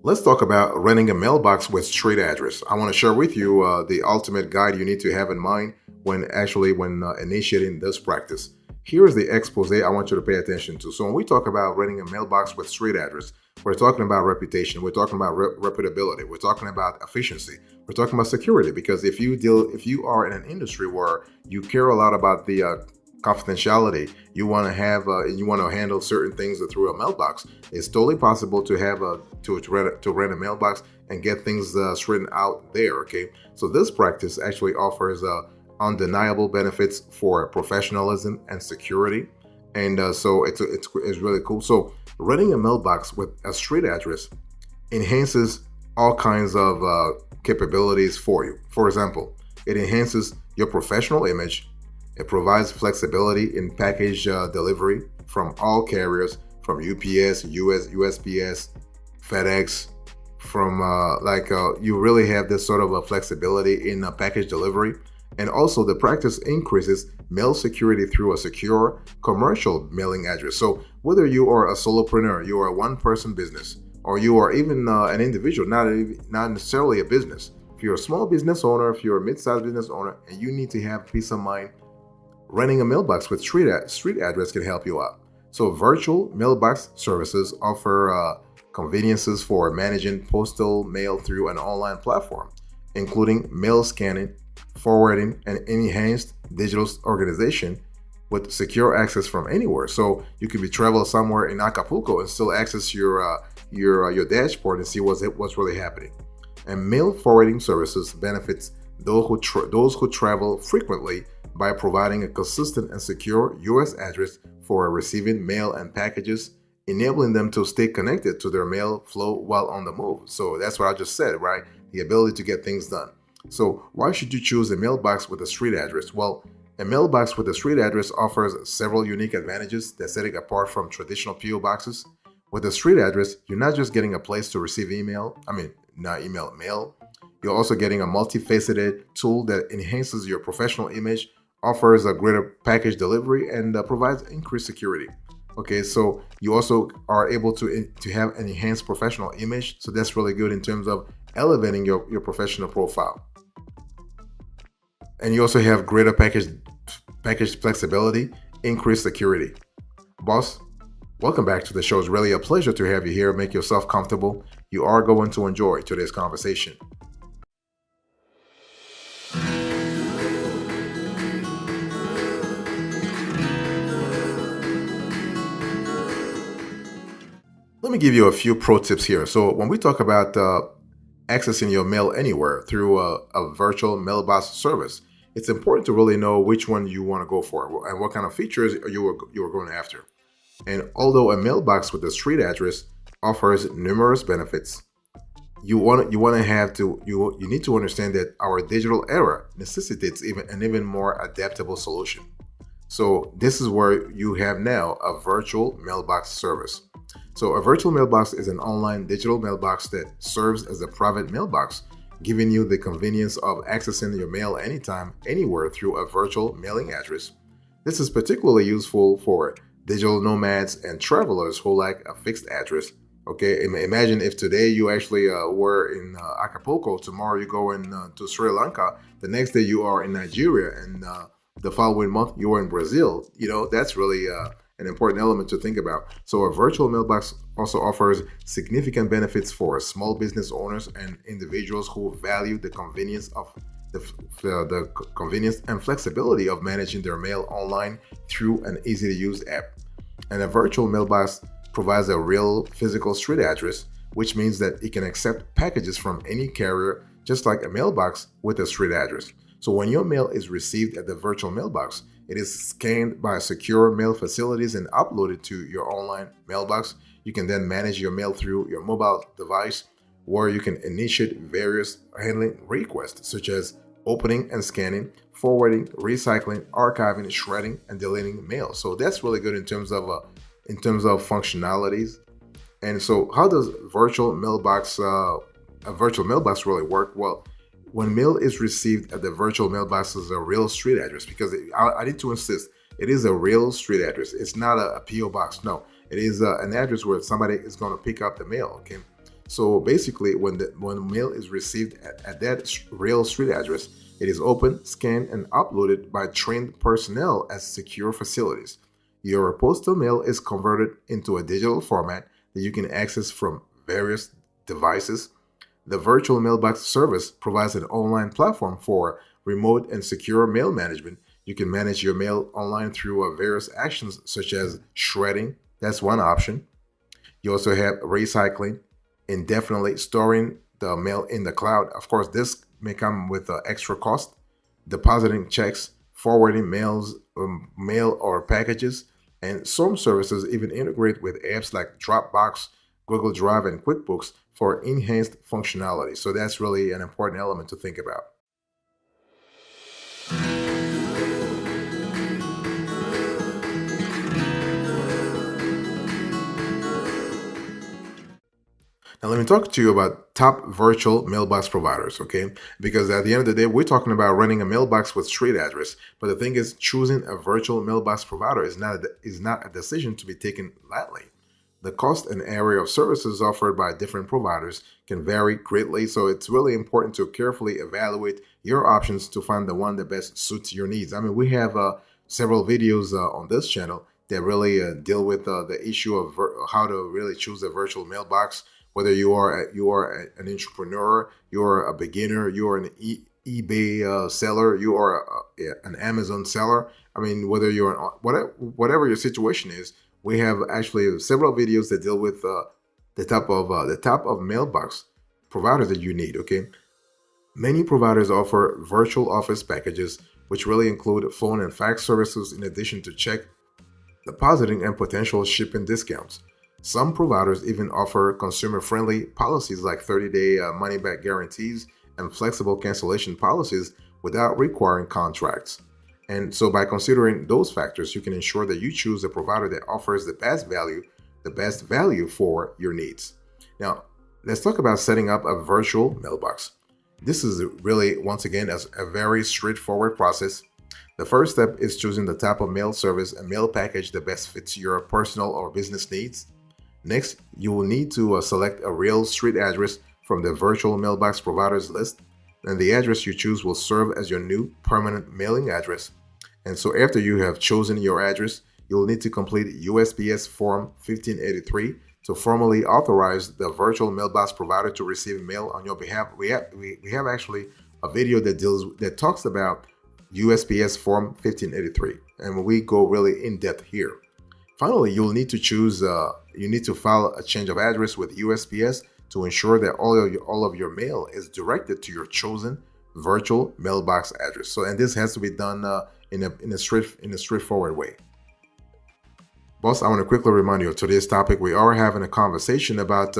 Let's talk about renting a mailbox with street address. I want to share with you the ultimate guide you need to have in mind when initiating this practice. Here is the expose I want you to pay attention to. So when we talk about renting a mailbox with street address, we're talking about reputation, we're talking about reputability, we're talking about efficiency, we're talking about security. Because if you are in an industry where you care a lot about the confidentiality, you want to handle certain things through a mailbox. It's totally possible to have a to rent a mailbox and get things straightened out there. Okay, so this practice actually offers undeniable benefits for professionalism and security, and so it's really cool. So renting a mailbox with a street address enhances all kinds of capabilities for you. For example, it enhances your professional image. It provides flexibility in package delivery from all carriers, from UPS, USPS, FedEx. You really have this sort of a flexibility in package delivery. And also, the practice increases mail security through a secure commercial mailing address. So, whether you are a solopreneur, you are a one-person business, or you are even an individual, not necessarily a business. If you're a small business owner, if you're a mid-sized business owner, and you need to have peace of mind, renting a mailbox with street address can help you out. So virtual mailbox services offer conveniences for managing postal mail through an online platform, including mail scanning, forwarding, and enhanced digital organization with secure access from anywhere. So you can be travel somewhere in Acapulco and still access your dashboard and see what's really happening. And mail forwarding services benefits those who travel frequently by providing a consistent and secure U.S. address for receiving mail and packages, enabling them to stay connected to their mail flow while on the move. So that's what I just said, right? The ability to get things done. So why should you choose a mailbox with a street address? Well, a mailbox with a street address offers several unique advantages that set it apart from traditional PO boxes. With a street address, you're not just getting a place to receive mail. You're also getting a multifaceted tool that enhances your professional image, offers a greater package delivery, and provides increased security. Okay, so you also are able to have an enhanced professional image. So that's really good in terms of elevating your professional profile. And you also have greater package flexibility, increased security. Boss, welcome back to the show. It's really a pleasure to have you here. Make yourself comfortable. You are going to enjoy today's conversation. Let me give you a few pro tips here. So when we talk about accessing your mail anywhere through a virtual mailbox service, it's important to really know which one you want to go for and what kind of features you are going after. And although a mailbox with a street address offers numerous benefits, you need to understand that our digital era necessitates an even more adaptable solution. So this is where you have now a virtual mailbox service. So a virtual mailbox is an online digital mailbox that serves as a private mailbox, giving you the convenience of accessing your mail anytime, anywhere through a virtual mailing address. This is particularly useful for digital nomads and travelers who like a fixed address. Okay, imagine if today you actually were in Acapulco, tomorrow you go to Sri Lanka, the next day you are in Nigeria, and the following month you are in Brazil. That's really an important element to think about. So a virtual mailbox also offers significant benefits for small business owners and individuals who value the convenience and flexibility of managing their mail online through an easy-to-use app. And a virtual mailbox provides a real physical street address, which means that it can accept packages from any carrier, just like a mailbox with a street address. So when your mail is received at the virtual mailbox, it is scanned by secure mail facilities and uploaded to your online mailbox. You can then manage your mail through your mobile device, where you can initiate various handling requests, such as opening and scanning, forwarding, recycling, archiving, shredding, and deleting mail. So that's really good in terms of functionalities. And so, how does a virtual mailbox really work? Well, when mail is received at the virtual mailbox is a real street address, because I need to insist, it is a real street address. It's not a PO box. No, it is an address where somebody is going to pick up the mail. Okay, So basically, when mail is received at that real street address, it is opened, scanned, and uploaded by trained personnel at secure facilities. Your postal mail is converted into a digital format that you can access from various devices. The virtual mailbox service provides an online platform for remote and secure mail management. You can manage your mail online through various actions such as shredding. That's one option. You also have recycling, indefinitely storing the mail in the cloud. Of course, this may come with extra cost. Depositing checks, forwarding mail or packages, and some services even integrate with apps like Dropbox, Google Drive, and QuickBooks for enhanced functionality. So that's really an important element to think about. Now, let me talk to you about top virtual mailbox providers, okay? Because at the end of the day, we're talking about running a mailbox with street address. But the thing is, choosing a virtual mailbox provider is not a decision to be taken lightly. The cost and area of services offered by different providers can vary greatly, so it's really important to carefully evaluate your options to find the one that best suits your needs. I mean, we have several videos on this channel that really deal with the issue of how to really choose a virtual mailbox. Whether an entrepreneur, you're a beginner, you're an eBay seller, you are an Amazon seller. I mean, whether you're whatever your situation is, we have actually several videos that deal with the top of mailbox providers that you need. Okay, many providers offer virtual office packages, which really include phone and fax services, in addition to check depositing and potential shipping discounts. Some providers even offer consumer friendly policies like 30-day money back guarantees and flexible cancellation policies without requiring contracts. And so, by considering those factors, you can ensure that you choose a provider that offers the best value for your needs. Now, let's talk about setting up a virtual mailbox. This is really, once again, a very straightforward process. The first step is choosing the type of mail service and mail package that best fits your personal or business needs. Next, you will need to select a real street address from the virtual mailbox providers list, and the address you choose will serve as your new permanent mailing address. And so, after you have chosen your address, you'll need to complete USPS Form 1583 to formally authorize the virtual mailbox provider to receive mail on your behalf. We have actually a video that talks about USPS Form 1583, and we go really in depth here. Finally, you need to file a change of address with USPS to ensure that all of your mail is directed to your chosen virtual mailbox address. So, and this has to be done in a straightforward way. Boss, I want to quickly remind you of today's topic. We are having a conversation about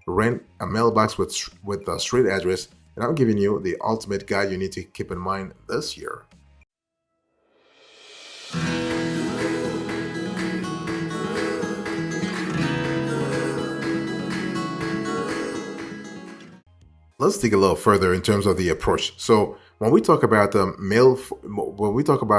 rent a mailbox with a street address, and I'm giving you the ultimate guide you need to keep in mind this year. Let's dig a little further in terms of the approach. So when we talk about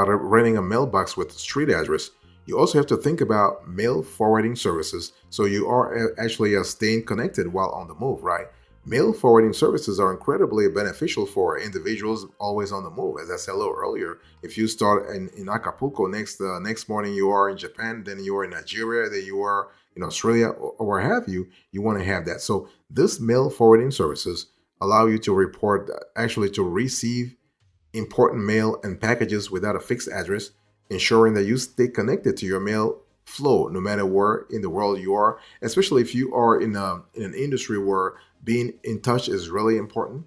renting a mailbox with street address, you also have to think about mail forwarding services. So you are actually staying connected while on the move, right? Mail forwarding services are incredibly beneficial for individuals always on the move. As I said a little earlier, if you start in Acapulco, next morning you are in Japan, then you are in Nigeria, then you are in Australia, or where have you, you want to have that. So this mail forwarding services allow you to actually to receive important mail and packages without a fixed address, ensuring that you stay connected to your mail flow no matter where in the world you are, especially if you are in an industry where being in touch is really important.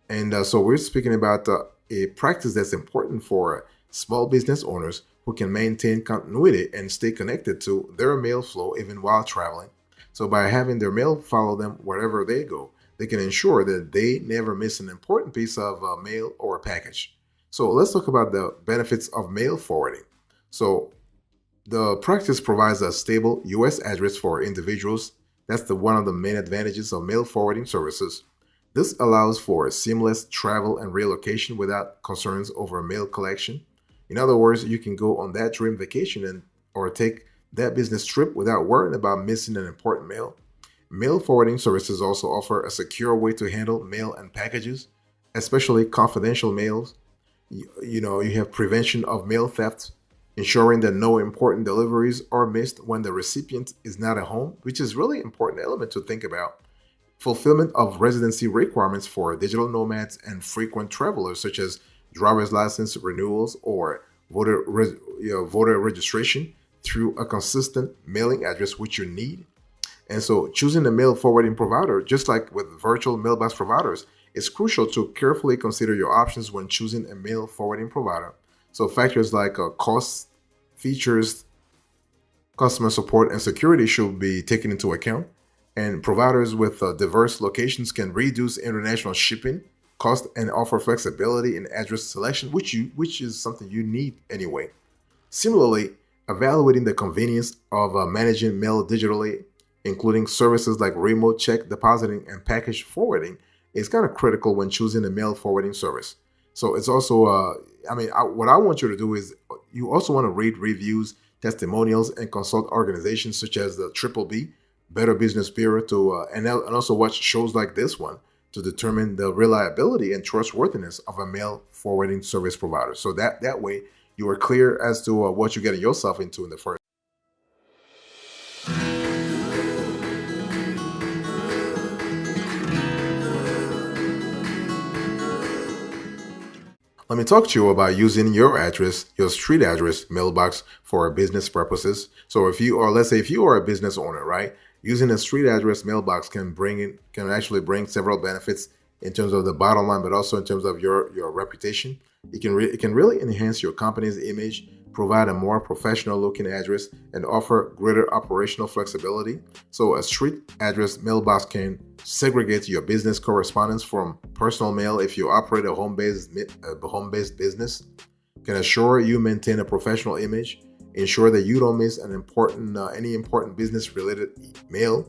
And so we're speaking about a practice that's important for small business owners who can maintain continuity and stay connected to their mail flow even while traveling. So by having their mail follow them wherever they go, they can ensure that they never miss an important piece of mail or package. So let's talk about the benefits of mail forwarding. So the practice provides a stable U.S. address for individuals. That's one of the main advantages of mail forwarding services. This allows for seamless travel and relocation without concerns over mail collection. In other words, you can go on that dream vacation or take that business trip without worrying about missing an important mail. Mail forwarding services also offer a secure way to handle mail and packages, especially confidential mails. You have prevention of mail theft, ensuring that no important deliveries are missed when the recipient is not at home, which is really important element to think about. Fulfillment of residency requirements for digital nomads and frequent travelers, such as driver's license renewals or voter registration through a consistent mailing address which you need. And so choosing a mail forwarding provider, just like with virtual mailbox providers, is crucial to carefully consider your options when choosing a mail forwarding provider. So factors like costs, features, customer support, and security should be taken into account. And providers with diverse locations can reduce international shipping cost and offer flexibility in address selection, which is something you need anyway. Similarly, evaluating the convenience of managing mail digitally, including services like remote check depositing and package forwarding, is kind of critical when choosing a mail forwarding service. So it's also, what I want you to do is you also want to read reviews, testimonials, and consult organizations such as the Triple B, Better Business Bureau, and also watch shows like this one to determine the reliability and trustworthiness of a mail forwarding service provider. So that way you are clear as to what you're getting yourself into in the first. Let me talk to you about using your address, your street address mailbox for business purposes. So let's say if you are a business owner, right? Using a street address mailbox can actually bring several benefits in terms of the bottom line, but also in terms of your reputation. It can really enhance your company's image, provide a more professional looking address, and offer greater operational flexibility. So a street address mailbox can segregate your business correspondence from personal mail if you operate a home-based business, can assure you maintain a professional image, ensure that you don't miss any important business related mail,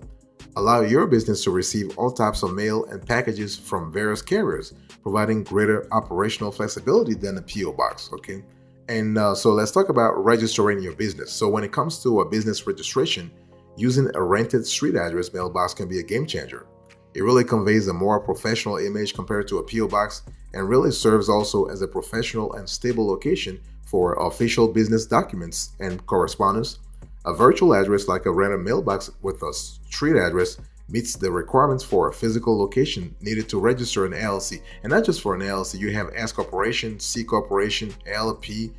allow your business to receive all types of mail and packages from various carriers, providing greater operational flexibility than a PO box. Okay. And so let's talk about registering your business. So when it comes to a business registration, using a rented street address mailbox can be a game changer. It really conveys a more professional image compared to a PO box and really serves also as a professional and stable location for official business documents and correspondence. A virtual address like a rented mailbox with a street address meets the requirements for a physical location needed to register an LLC. And not just for an LLC, you have S Corporation, C Corporation, LP,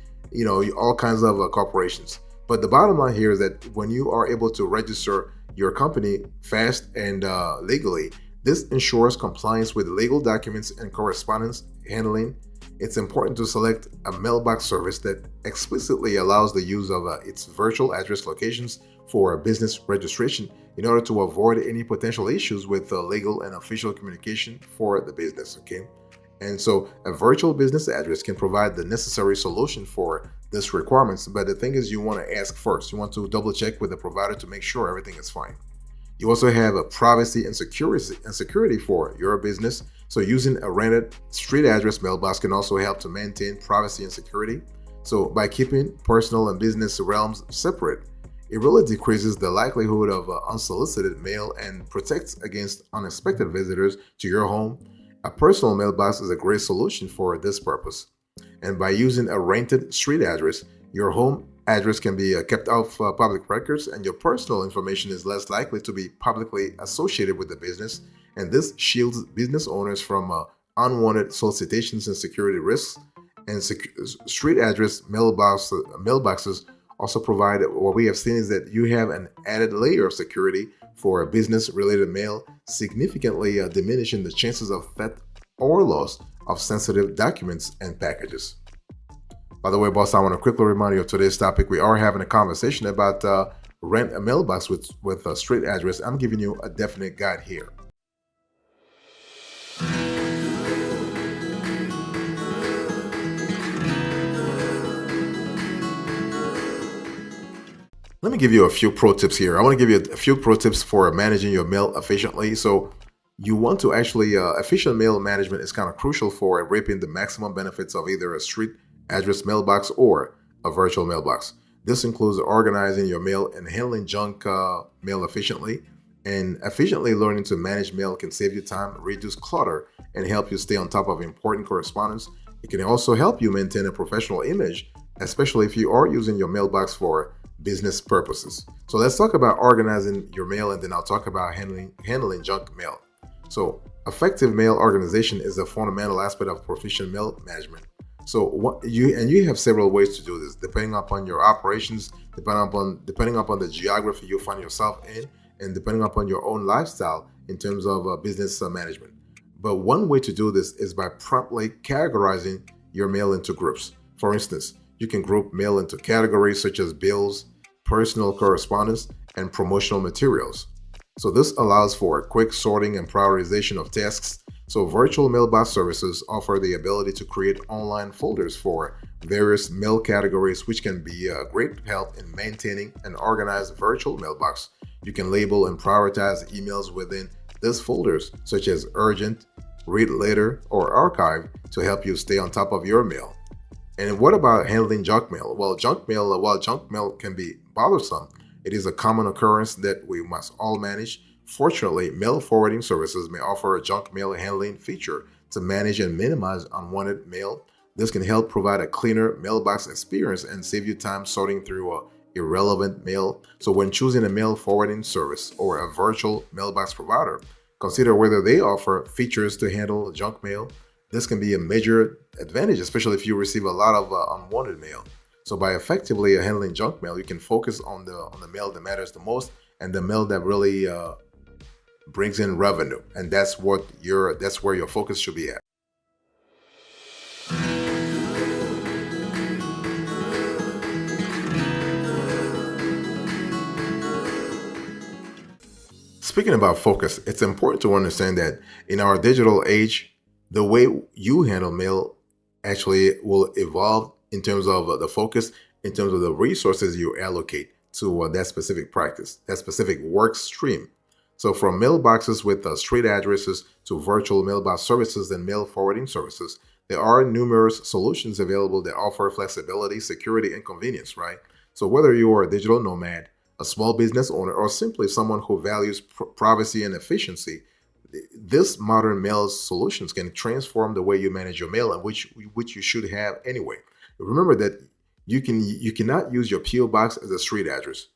all kinds of corporations. But the bottom line here is that when you are able to register your company fast and legally, this ensures compliance with legal documents and correspondence handling. It's important to select a mailbox service that explicitly allows the use of its virtual address locations for business registration in order to avoid any potential issues with legal and official communication for the business. Okay. And so a virtual business address can provide the necessary solution for this requirements. But the thing is, you want to ask first. You want to double check with the provider to make sure everything is fine. You also have a privacy and security for your business. So using a rented street address mailbox can also help to maintain privacy and security. So by keeping personal and business realms separate, it really decreases the likelihood of unsolicited mail and protects against unexpected visitors to your home. A personal mailbox is a great solution for this purpose. And by using a rented street address, your home address can be kept off public records, and your personal information is less likely to be publicly associated with the business. And this shields business owners from unwanted solicitations and security risks. And street address mailboxes also provide, what we have seen is that you have an added layer of security for business-related mail, significantly diminishing the chances of theft or loss of sensitive documents and packages. By the way, boss, I want to quickly remind you of today's topic. We are having a conversation about rent a mailbox with a street address. I'm giving you a definite guide here. Let me give you a few pro tips here. I want to give you a few pro tips for managing your mail efficiently. So you want to actually, efficient mail management is kind of crucial for reaping the maximum benefits of either a street address mailbox or a virtual mailbox. This includes organizing your mail and handling junk mail efficiently. And efficiently learning to manage mail can save you time, reduce clutter, and help you stay on top of important correspondence. It can also help you maintain a professional image, especially if you are using your mailbox for business purposes. So let's talk about organizing your mail, and then I'll talk about handling junk mail. So effective mail organization is a fundamental aspect of proficient mail management. So you have several ways to do this, depending upon your operations, depending upon the geography you find yourself in, and depending upon your own lifestyle in terms of business management. But one way to do this is by promptly categorizing your mail into groups. For instance, you can group mail into categories such as bills, personal correspondence, and promotional materials. So this allows for a quick sorting and prioritization of tasks. So virtual mailbox services offer the ability to create online folders for various mail categories, which can be a great help in maintaining an organized virtual mailbox. You can label and prioritize emails within these folders, such as urgent, read later, or archive, to help you stay on top of your mail. And what about handling junk mail? While junk mail can be bothersome, it is a common occurrence that we must all manage. Fortunately, mail forwarding services may offer a junk mail handling feature to manage and minimize unwanted mail. This can help provide a cleaner mailbox experience and save you time sorting through irrelevant mail. So when choosing a mail forwarding service or a virtual mailbox provider, consider whether they offer features to handle junk mail. This can be a major advantage, especially if you receive a lot of unwanted mail. So by effectively handling junk mail, you can focus on the mail that matters the most and the mail that really brings in revenue, and that's where your focus should be at. Speaking about focus, it's important to understand that in our digital age, the way you handle mail actually will evolve in terms of the focus, in terms of the resources you allocate to that specific practice, that specific work stream. So from mailboxes with street addresses to virtual mailbox services and mail forwarding services, there are numerous solutions available that offer flexibility, security, and convenience, right? So whether you are a digital nomad, a small business owner, or simply someone who values privacy and efficiency, this modern mail solutions can transform the way you manage your mail, and which you should have anyway. Remember that you cannot use your PO box as a street address.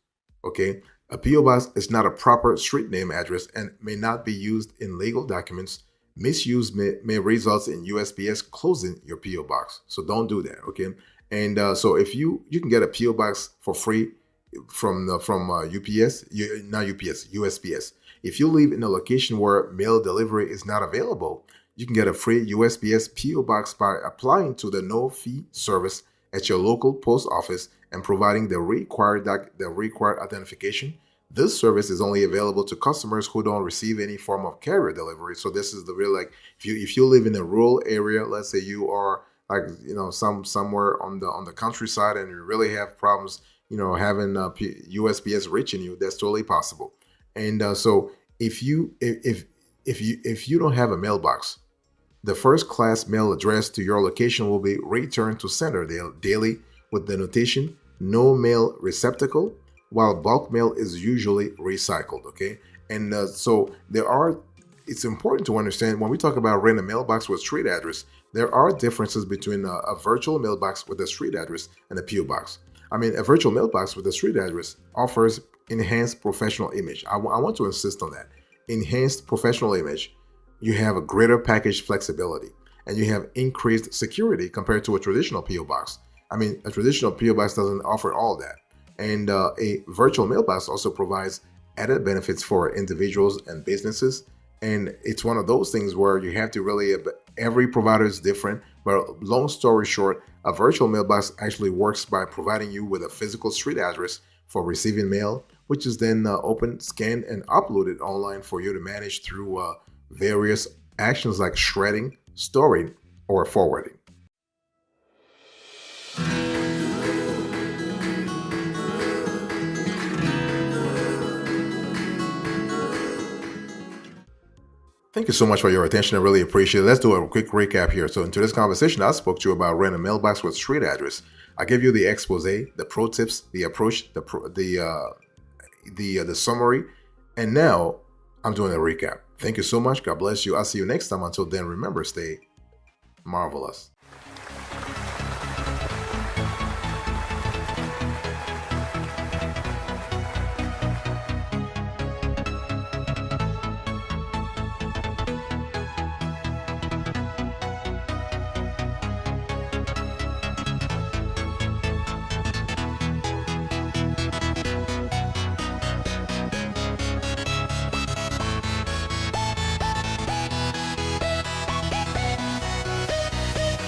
Okay, a PO box is not a proper street name address and may not be used in legal documents. Misuse may result in USPS closing your PO box, so don't do that. Okay, and so if you can get a PO box for free from UPS, not UPS, USPS. If you live in a location where mail delivery is not available, you can get a free USPS PO box by applying to the no-fee service at your local post office and providing the required identification. This service is only available to customers who don't receive any form of carrier delivery. So this is the real, like, if you live in a rural area, let's say you are like somewhere on the countryside, and you really have problems having USPS reaching you, that's totally possible. And so if you don't have a mailbox, the first class mail address to your location will be returned to sender daily with the notation no mail receptacle, while bulk mail is usually recycled. Okay, and so it's important to understand when we talk about renting a mailbox with street address, there are differences between a virtual mailbox with a street address and a PO box. I mean, a virtual mailbox with a street address offers enhanced professional image. I want to insist on that. Enhanced professional image. You have a greater package flexibility, and you have increased security compared to a traditional PO box. I mean, a traditional PO box doesn't offer all that. And a virtual mailbox also provides added benefits for individuals and businesses. And it's one of those things where you have to really, every provider is different. But long story short, a virtual mailbox actually works by providing you with a physical street address for receiving mail, which is then opened, scanned, and uploaded online for you to manage through various actions like shredding, storing, or forwarding. Thank you so much for your attention. I really appreciate it. Let's do a quick recap here. So in today's conversation, I spoke to you about renting a mailbox with street address. I gave you the expose, the pro tips, the approach, the summary, And now I'm doing a recap. Thank you so much. God bless you. I'll see you next time. Until then, remember, stay marvelous.